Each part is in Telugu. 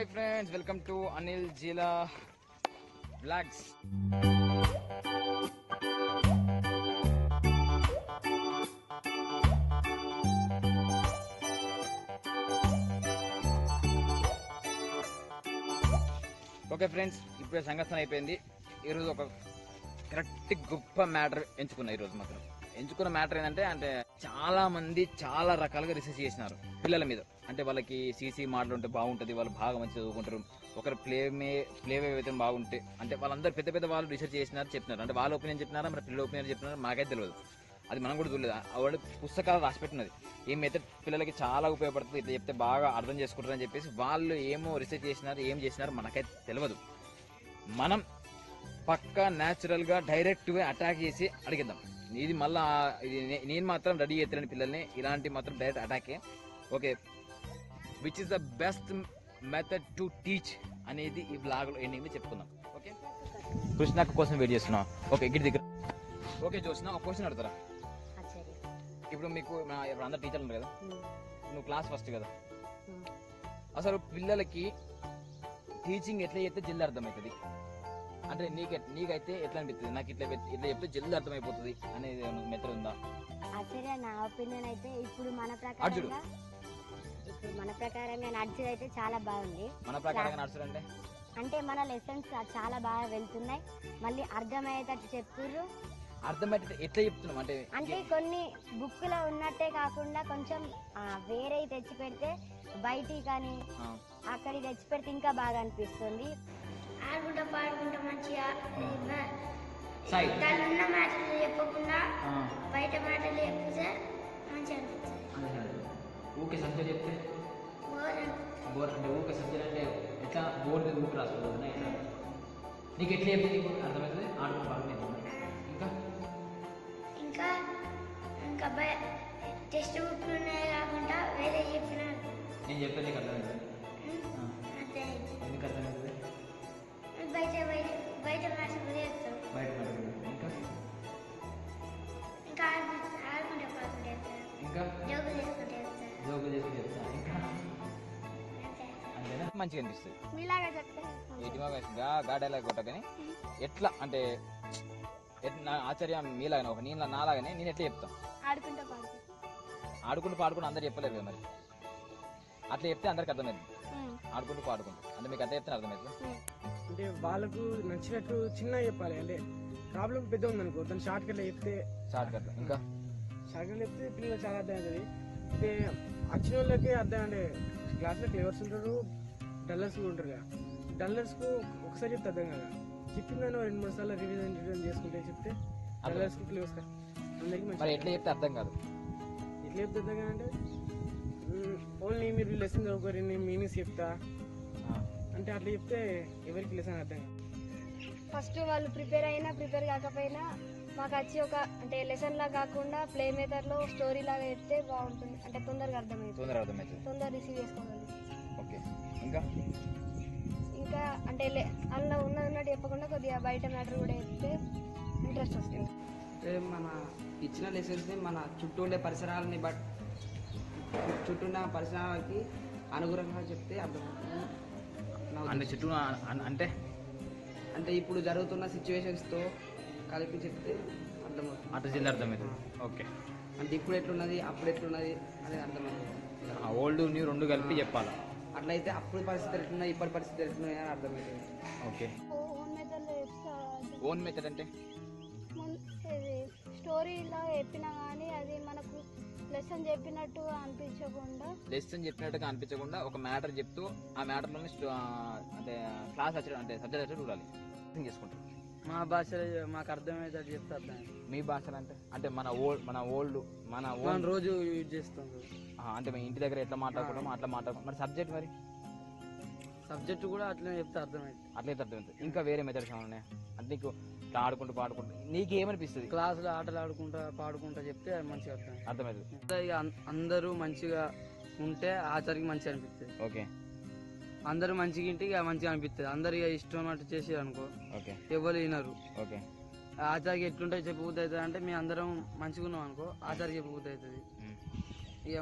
Hi friends, welcome to Anil Jeela blogs. Okay friends, ఇప్పుడు సంఘటన అయిపోయింది. ఈరోజు ఒక కరెక్ట్ గొప్ప మ్యాటర్ ఎంచుకున్నా. ఈరోజు మాత్రం ఎంచుకున్న మ్యాటర్ ఏంటంటే చాలా మంది చాలా రకాలుగా రీసెర్చ్ చేసినారు పిల్లల మీద. అంటే వాళ్ళకి సీసీ మాటలు ఉంటే బాగుంటుంది, వాళ్ళు బాగా మంచి చదువుకుంటారు, ఒకరు ప్లేవే అయితే బాగుంటే అంటే వాళ్ళందరూ పెద్ద పెద్ద వాళ్ళు రీసెర్చ్ చేసినారు, చెప్పినారు. అంటే వాళ్ళ ఒపీనియన్ చెప్పినారా, మరి పిల్లల ఒపీనియన్ చెప్పినారా మాకైతే తెలియదు. అది మనం కూడా చూడలేదు. వాళ్ళు పుస్తకాలు రాసిపెట్టినది ఈ మెథడ్ పిల్లలకి చాలా ఉపయోగపడుతుంది, ఇట్లా చెప్తే బాగా అర్థం చేసుకుంటారని చెప్పేసి వాళ్ళు ఏమో రీసెర్చ్ చేసినారు, ఏం చేసినారు మనకైతే తెలియదు. మనం పక్కా న్యాచురల్ గా డైరెక్ట్ గా అటాక్ చేసి అడిగిద్దాం. ఇది మళ్ళా నేను మాత్రం రెడీ చేస్తాను పిల్లల్ని, ఇలాంటి మాత్రం డైరెక్ట్ అటాకే. Okay, which is the best method to teach అనేది ఈ బ్లాగ్ లో ఎండింగ్ చెప్పుకుందాం. ఓకే, కృష్ణక్క కోసం వెయిట్ చేస్తున్నాం. ఓకే, గిడి దగ్గర. ఓకే చూసిన ఒక క్వశ్చన్ అడుగుతారా? ఇప్పుడు మీకు ఇప్పుడు అందరు టీచర్లు ఉన్నారు కదా, నువ్వు క్లాస్ ఫస్ట్ కదా, అసలు పిల్లలకి టీచింగ్ ఎట్లా చేస్తే జల్ది అర్థమవుతుంది? అంటే నీకైతే ఎట్లా అనిపిస్తుంది? నాకు ఇట్లా చెప్తే జల్ది అర్థమైపోతుంది అనేది మెథడ్ ఉందా? నా ఒపీనియన్ అయితే ఇప్పుడు మన ప్రకారంగా నడిచేది అయితే చాలా బాగుంది. మన ప్రకారంగా నడుచుడు అంటే మన లెసన్స్ చాలా బాగా వెళ్తున్నాయి, మళ్ళీ అర్థమయ్యేటట్టు చెప్తుర్రు. అర్థమయ్యేటట్టు ఎట్లా చెప్తున్నాం అంటే కొన్ని బుక్ లో ఉన్నట్టే కాకుండా కొంచెం వేరే తెచ్చి పెడితే బయటికి కానీ అక్కడికి తెచ్చి పెడితే ఇంకా బాగా అనిపిస్తుంది. ఆడుకుంటా పాడుకుంటా మంచిగా దాని ఉన్న మాటలు చెప్పకుండా బయట మాటలు చెప్తే మంచిగా అనిపిస్తుంది. ఊకే సబ్జెక్ట్ చెప్తే బోర్ అంటే ఊకే సబ్జెక్ట్ అంటే ఎట్లా బోర్ మీద ఊకి రాసుకోవద్దు. ఎట్లా నీకు ఎట్లా చెప్తే నీకు అర్థమవుతుంది? ఆడుకుంటూ పాడుకుంటే ఇంకా ఇంకా ఇంకా టెక్స్ట్ బుక్ కాకుండా వేరే చెప్పిన నేను చెప్పేది నీకు అర్థమవుతుంది. ఎందుకు అర్థమవుతుంది? బయట బయట బయట మాటలు చెప్తాం. బయట మాట్లాడు. ఇంకా ఇంకా ఆడుకుంటే పాడుకుంటే ఇంకా జోకులు చేసుకుంటే జోకులు చేసుకుంటే చెప్తా. ఇంకా అంతేనా? మంచిగా అనిపిస్తుంది. మీలాగా చెప్తే గాడేలా కొట్టగానే ఎట్లా అంటే ఆశ్చర్యం మీలాగానే ఒక నేను నాలాగానే నేను ఎట్లా చెప్తాను? ఆడుకుంటూ పాడుకుంటూ అందరు చెప్పలేరు కదా, మరి అట్లా చెప్తే అందరికి అర్థమైంది. ఆడుకుంటూ పాడుకుంటూ అంటే మీకు అట్లా చెప్తే అర్థమవుతుంది. అంటే వాళ్ళకు నచ్చినట్టు చిన్న చెప్పాలి. అంటే ప్రాబ్లం పెద్ద ఉందనుకో, దాన్ని షార్ట్ కట్ చెప్తే ఇంకా షార్ట్ కట్ చెప్తే పిల్లలు చాలా అర్థం అవుతుంది. అంటే వచ్చిన వాళ్ళకి అర్థం. అంటే క్లాస్లో క్లేవర్స్ ఉంటారు, డల్లర్స్ కూడా ఉంటారు కదా. డల్లర్స్ కు ఒకసారి చెప్తే అర్థం కదా, చెప్పిందని 2-3 సార్లు రివిజన్ చేసుకుంటే చెప్తే డల్లర్స్ కు క్లేవర్స్ అందరికి ఎట్లా చెప్తే అర్థం కాదు. ఎట్లా చెప్తే అర్థం కాదంటే ఓన్లీ మీరు లెసన్ చదువుకోరు, నేను మీనింగ్స్ చెప్తా అంటే అట్లా చెప్తే ఎవరికి లెసన్ అర్థం కాదు. ఫస్ట్ వాళ్ళు ప్రిపేర్ అయినా ప్రిపేర్ కాకపోయినా మాకు వచ్చి ఒక అంటే లెసన్ లా కాకుండా ప్లే మెథడ్ లో స్టోరీ లాగా చెప్తే బాగుంటుంది. అంటే తొందరగా అర్థమవుతుంది, తొందరగా రిసీవ్ చేసుకోవాలి. ఓకే, ఇంకా అంటే అందులో ఉన్నట్టు చెప్పకుండా కొద్దిగా బయట మ్యాటర్ కూడా చెప్తే ఇంట్రెస్ట్ వస్తుంది. అంటే మన ఇచ్చిన లెసన్స్ని మన చుట్టూ ఉండే పరిసరాలని చుట్టూ ఉన్న పరిసరాలకి అనుగుణంగా చెప్తే అర్థమవుతుంది. చుట్టూ అంటే ఇప్పుడు జరుగుతున్న సిచ్యువేషన్స్తో కలిపి చెప్తే అర్థమవుతుంది. అటు జిల్లా అర్థమవుతుంది. ఓకే, అంటే ఇప్పుడు ఎట్లున్నది అప్పుడు ఎట్లున్నది అనేది అర్థమవుతుంది. ఓల్డ్ న్యూ రెండు కలిపి చెప్పాలి. అట్లయితే అప్పుడు పరిస్థితులు ఎట్లున్నాయి, ఇప్పటి పరిస్థితులు ఎట్లున్నాయి అని అర్థమవుతుంది. ఓకే, ఓన్ మెథడ్ అంటే స్టోరీలా చెప్పినా కానీ అది మనకు లెసన్ చెప్పినట్టుగా అనిపించకుండా ఒక మ్యాటర్ చెప్తూ ఆ మ్యాటర్ లోనే అంటే క్లాస్ అంటే సబ్జెక్ట్ వచ్చి చూడాలి, చేసుకుంటారు. మా భాషలో మాకు అర్థమయ్యేటట్టు చెప్తే అర్థం. మీ భాషలో అంటే మన రోజు యూజ్ చేస్తాం. అంటే మీ ఇంటి దగ్గర ఎట్లా మాట్లాడుకుంటామో అట్లా మాట్లాడుకుంటాం. మరి సబ్జెక్ట్ కూడా అట్లా చెప్తే అర్థమవుతుంది. అట్లయితే అర్థమవుతుంది. ఇంకా వేరే మెథడ్స్ ఏమన్నా అంటే నీకు ఇట్లా ఆడుకుంటూ పాడుకుంటూ నీకు ఏమనిపిస్తుంది? క్లాసులో ఆటలు ఆడుకుంటా పాడుకుంటా చెప్తే మంచిగా అర్థమవుతుంది. అందరూ మంచిగా ఉంటే ఆచార్యకి మంచిగా అనిపిస్తుంది. ఓకే, అందరూ మంచిగా ఇంటి మంచిగా అనిపిస్తుంది. అందరు ఇష్టం అన్నట్టు చేసి అనుకో ఎవరు వినరు. ఓకే, ఆచార్యకి ఎట్లుంటే చెప్పబుద్ధి అవుతుంది. అంటే మేము అందరం మంచిగా ఉన్నాం అనుకో, ఆచార్యకి చెప్పబుద్ధి అవుతుంది. ఇక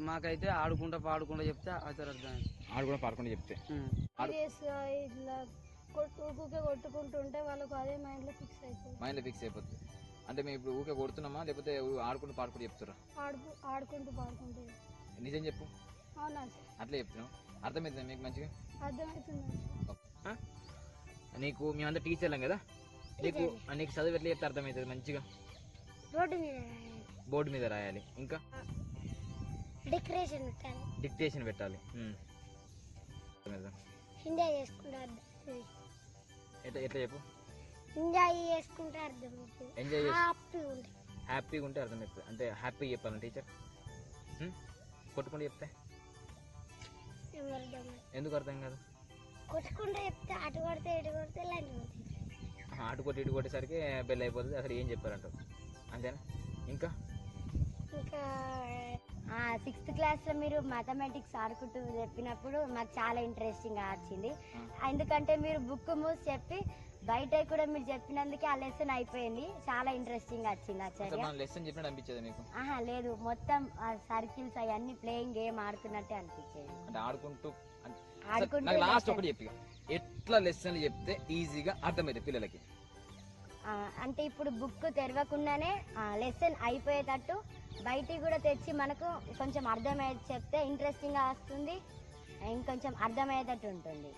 మాకైతే ఆడుకుంటా పాడుకుంటా చెప్తే అవుతారు అర్థం. ఆడుకుంటా పాడుకుంటా చెప్తే ఇట్లా ఊకే కొట్టుకుంటుంటే వాళ్ళకు అదే మైండ్లో ఫిక్స్ అయిపోతుంది. అంటే మేము ఇప్పుడు ఊకే కొడుతున్నామా లేకపోతే ఆడుకుంటూ పాడుకుంటూ చెప్తారా? ఆడుకుంటూ పాడుకుంటూ. నిజం చెప్పు. అవునా? అట్లా చెప్తున్నావు. అర్థమవుతుంది మీకు మంచిగా? అర్థమవుతుంది. నీకు మేమంతా టీచర్లం కదా, నీకు చదువు ఎట్లా చెప్తే అర్థమవుతుంది మంచిగా? బోర్డు మీద రాయాలి, ఇంకా డిక్టేషన్ పెట్టాలి. ఎంజాయ్ చేసుకుంటారు. ఎట్లా చెప్పు? ఎంజాయ్ చేసుకుంటే అర్థం. ఎంజాయ్ హ్యాపీగా ఉంటే అర్థమవుతుంది. అంటే హ్యాపీగా చెప్పాలి టీచర్. కొట్టుకుంటూ చెప్తే ఎందుకు అర్థం కాదు? కొట్టుకుంటూ చెప్తే అటు కొడితే ఇటు కొడితే అటు కొట్టి ఇటు కొట్టేసరికి బెల్ అయిపోతుంది. అసలు ఏం చెప్పారంటారు, అంతేనా? ఇంకా 6th క్లాస్లో మీరు మ్యాథమెటిక్స్ ఆడుకుంటూ చెప్పినప్పుడు మాకు చాలా ఇంట్రెస్టింగ్ వచ్చింది. ఎందుకంటే మీరు బుక్ మూసి చెప్పి బయట కూడా మీరు చెప్పినందుకే ఆ లెసన్ అయిపోయింది. చాలా ఇంట్రెస్టింగ్ వచ్చింది. లెసన్ చెప్పినట్టు అనిపించేది మీకు? లేదు, మొత్తం సర్కిల్స్ అవన్నీ ప్లేయింగ్ గేమ్ ఆడుకున్నట్టే అనిపించేది. అంటే ఆడుకుంటూ లాస్ట్ ఒకటి చెప్పి ఎట్లా లెసన్లు చెప్తే ఈజీగా అర్థమైంది పిల్లలకి? అంటే ఇప్పుడు బుక్ తెరవకుండానే లెసన్ అయిపోయేటట్టు బయటికి కూడా తెచ్చి మనకు కొంచెం అర్థమయ్యేది చెప్తే ఇంట్రెస్టింగ్ గా వస్తుంది, ఇంకొంచెం అర్థమయ్యేటట్టు ఉంటుంది.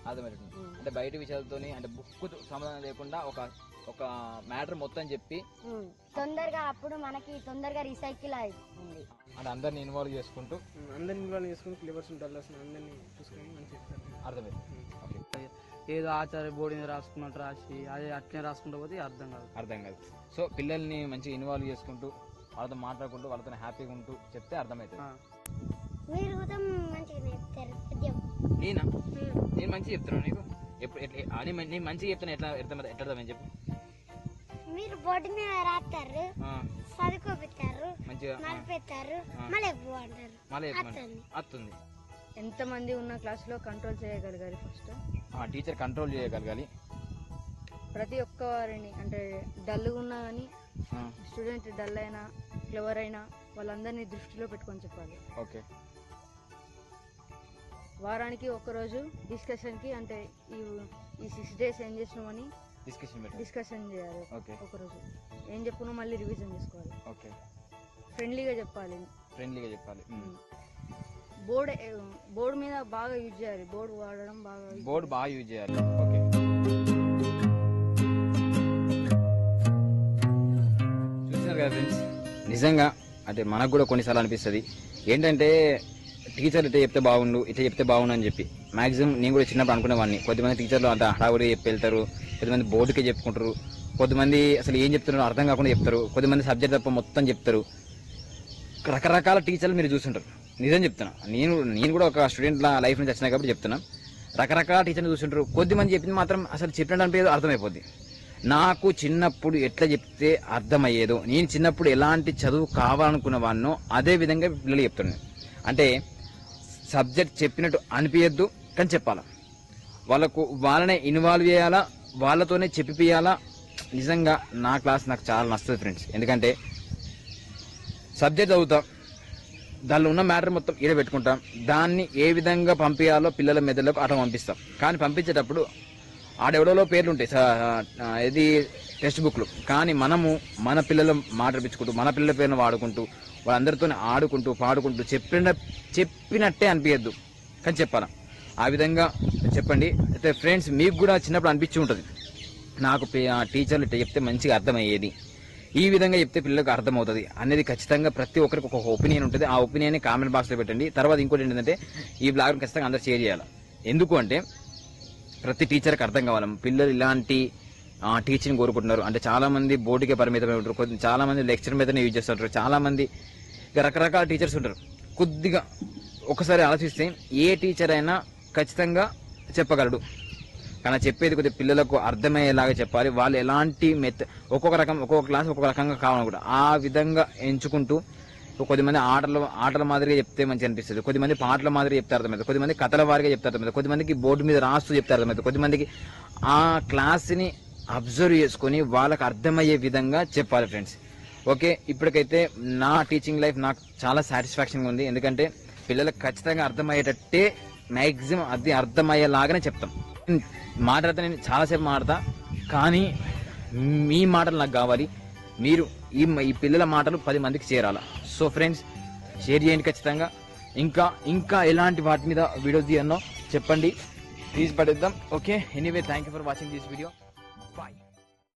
అంటే బయట విషయాలతోని అంటే బుక్ సంబంధం లేకుండా ఒక మ్యాటర్ మొత్తం చెప్పి తొందరగా అప్పుడు మనకి తొందరగా రీసైకిల్ అవుతుంది. అంటే అందరిని ఇన్వాల్వ్ చేసుకుంటూ ఫ్లేవర్స్ అందరినీ చూసుకొని మంచిగా అర్థమైంది. ఏదో ఆచార్య బోర్డు మీద రాసుకున్నట్టు రాసి అదే అట్లనే రాసుకుంటూ పోతే అర్థం కాదు. సో పిల్లల్ని మంచిగా ఇన్వాల్వ్ చేసుకుంటూ వాళ్ళతో మాట్లాడుకుంటూ వాళ్ళతో హ్యాపీగా ఉంటూ చెప్తే అర్థమవుతుంది. నేను మంచిగా చెప్తున్నాను నీకు. నేను మంచిగా చెప్తాను. ఎట్లా అర్థమని చెప్పు. మీరు బోర్డు మీద రాస్తారు, చదువుకోబెట్టారు, మంచిగా మళ్ళీ వస్తుంది. ఎంత మంది ఉన్న క్లాస్లో కంట్రోల్ చేయగలగాలి. ఫస్ట్ టీచర్ కంట్రోల్ చేయగలగాలి ప్రతి ఒక్కరిని. అంటే డల్గా ఉన్నా కానీ స్టూడెంట్ డల్ అయినా క్లెవర్ అయినా వాళ్ళందరినీ దృష్టిలో పెట్టుకొని చెప్పాలి. ఓకే. వారానికి ఒకరోజు డిస్కషన్కి, అంటే ఈ 6 days ఏం చేసినామని డిస్కషన్ చేయాలి. ఒకరోజు ఏం చెప్పుకున్నా మళ్ళీ రివిజన్ చేసుకోవాలి. ఓకే. ఫ్రెండ్లీగా చెప్పాలి. బోర్డు మీద బాగా యూజ్ చేయాలి. బోర్డు వాడడం బాగా యూజ్ చేయాలి. ఓకే. చూసినారు కదా ఫ్రెండ్స్, నిజంగా అంటే మనకు కూడా కొన్నిసార్లు అనిపిస్తుంది ఏంటంటే టీచర్ ఇట్లా చెప్తే బాగుండు, ఇట్లా చెప్తే బాగుండు అని చెప్పి. మాక్సిమం నేను కూడా చిన్నప్పుడు అనుకునేవాడిని. కొద్దిమంది టీచర్లు అంత హడావుడిగా చెప్పి వెళ్తారు, కొద్దిమంది బోర్డుకే చెప్పుకుంటారు, కొద్దిమంది అసలు ఏం చెప్తున్నారో అర్థం కాకుండా చెప్తారు, కొద్దిమంది సబ్జెక్ట్ తప్ప మొత్తం చెప్తారు. రకరకాల టీచర్లు మీరు చూస్తుంటారు. నిజం చెప్తున్నా, నేను కూడా ఒక స్టూడెంట్ లైఫ్ నుంచి వచ్చినా కాబట్టి చెప్తున్నా. రకరకాల టీచర్లు చూస్తుంటారు. కొద్దిమంది చెప్పింది మాత్రం అసలు చెప్పినట్టు అనిపించదు, అర్థమైపోద్ది. నాకు చిన్నప్పుడు ఎట్లా చెప్తే అర్థమయ్యేదో, నేను చిన్నప్పుడు ఎలాంటి చదువు కావాలనుకున్న వాడినో అదే విధంగా పిల్లలు చెప్తున్నాను. అంటే సబ్జెక్ట్ చెప్పినట్టు అనిపించద్దు కానీ చెప్పాలా, వాళ్ళనే ఇన్వాల్వ్ చేయాలా, వాళ్ళతోనే చెప్పిపియాలా. నిజంగా నా క్లాస్ నాకు చాలా నచ్చుతుంది ఫ్రెండ్స్. ఎందుకంటే సబ్జెక్ట్ చదువుతాం, దానిలో ఉన్న మ్యాటర్ మొత్తం ఈడ పెట్టుకుంటాం, దాన్ని ఏ విధంగా పంపించాలో పిల్లల మెదడులకు అట్లా పంపిస్తాం. కానీ పంపించేటప్పుడు ఆడెవడో పేర్లు ఉంటాయి ఇది టెక్స్ట్ బుక్లు, కానీ మనము మన పిల్లల మాట రప్పించుకుంటూ మన పిల్లల పేరును వాడుకుంటూ వాళ్ళందరితో ఆడుకుంటూ పాడుకుంటూ చెప్పినట్టే అనిపించద్దు కానీ చెప్పాలా. ఆ విధంగా చెప్పండి. అయితే ఫ్రెండ్స్ మీకు కూడా చిన్నప్పుడు అనిపించి ఉంటుంది, నాకు టీచర్లు ఇట్లా చెప్తే మంచిగా అర్థమయ్యేది, ఈ విధంగా చెప్తే పిల్లలకు అర్థమవుతుంది అనేది ఖచ్చితంగా ప్రతి ఒక్కరికి ఒక ఒపీనియన్ ఉంటుంది. ఆ ఒపీనియన్ కామెంట్ బాక్స్లో పెట్టండి. తర్వాత ఇంకోటి ఏంటంటే ఈ బ్లాగ్ని ఖచ్చితంగా అందరూ షేర్ చేయాలి. ఎందుకు అంటే ప్రతి టీచర్కి అర్థం కావాలి. పిల్లలు ఇలాంటి టీచింగ్ కోరుకుంటున్నారు. అంటే చాలా మంది బోర్డుకే పరిమితమై ఉంటారు, చాలా మంది లెక్చర్ మీదనే యూజ్ చేస్తుంటారు, చాలా మంది రకరకాల టీచర్స్ ఉంటారు. కొద్దిగా ఒకసారి ఆలోచిస్తే ఏ టీచర్ అయినా ఖచ్చితంగా చెప్పగలడు, కానీ చెప్పేది కొద్దిగా పిల్లలకు అర్థమయ్యేలాగా చెప్పాలి. వాళ్ళు ఎలాంటి ఒక్కొక్క క్లాస్ ఒక్కొక్క రకంగా కావాలనుకుంటా ఆ విధంగా ఎంచుకుంటూ కొద్దిమంది ఆటల మాదిరిగా చెప్తే మంచి అనిపిస్తుంది, కొద్దిమంది పాటల మాదిరిగా చెప్తే అర్థమవుతుంది, కొద్దిమంది కథల వారిగా చెప్తే అర్థమవుతుంది, కొద్దిమందికి బోర్డు మీద రాస్తూ చెప్తే అర్థమవుతుంది, కొద్దిమందికి ఆ క్లాస్ని అబ్జర్వ్ చేసుకుని వాళ్ళకి అర్థమయ్యే విధంగా చెప్పాలి ఫ్రెండ్స్. ఓకే, ఇప్పటికైతే నా టీచింగ్ లైఫ్ నాకు చాలా సాటిస్ఫాక్షన్గా ఉంది. ఎందుకంటే పిల్లలకు ఖచ్చితంగా అర్థమయ్యేటట్టే మ్యాక్సిమం అది అర్థమయ్యేలాగానే చెప్తాం. మాట్లాడితే నేను చాలాసేపు మాట్లాడతా, కానీ మీ మాటలు నాకు కావాలి. మీరు ఈ పిల్లల మాటలు 10 మందికి చేరాలా. సో ఫ్రెండ్స్, షేర్ చేయండి ఖచ్చితంగా. ఇంకా ఎలాంటి వాటి మీద వీడియో తీయన్నో చెప్పండి, తీసి పడేద్దాం. Okay, anyway thank you for watching this video. Bye.